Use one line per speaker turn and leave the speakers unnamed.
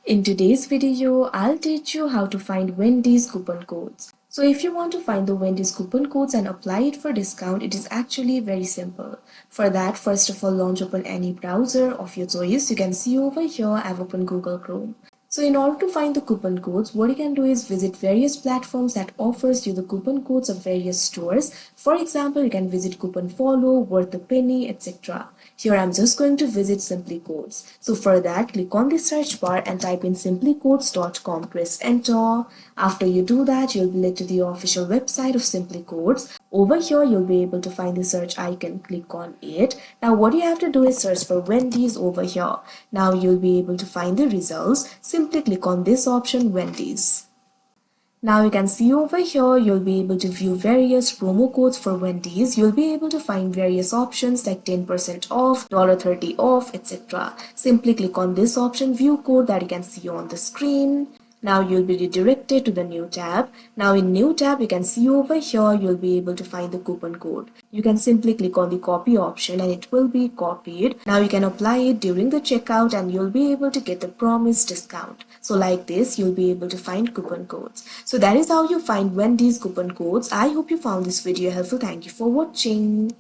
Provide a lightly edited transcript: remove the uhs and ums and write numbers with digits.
In today's video, I'll teach you how to find Wendy's coupon codes. So if you want to find the Wendy's coupon codes and apply it for discount, it is actually very simple. For that, first of all, launch open any browser of your choice. You can see over here, I've opened Google Chrome. So in order to find the coupon codes, what you can do is visit various platforms that offers you the coupon codes of various stores. For example, you can visit Coupon Follow, Worth a Penny, etc. Here I'm just going to visit Simply Codes. So for that, click on the search bar and type in simplycodes.com. Press enter. After you do that, you'll be led to the official website of Simply Codes. Over here, you'll be able to find the search icon. Click on it. Now what you have to do is search for Wendy's over here. Now you'll be able to find the results. Simply click on this option, Wendy's. Now you can see over here, you'll be able to view various promo codes for Wendy's. You'll be able to find various options like 10% off, $30 off, etc. Simply click on this option, view code, that you can see on the screen. Now you'll be redirected to the new tab. Now in new tab, you can see over here, you'll be able to find the coupon code. You can simply click on the copy option and it will be copied. Now you can apply it during the checkout and you'll be able to get the promised discount. So like this, you'll be able to find coupon codes. So that is how you find Wendy's coupon codes. I hope you found this video helpful. Thank you for watching.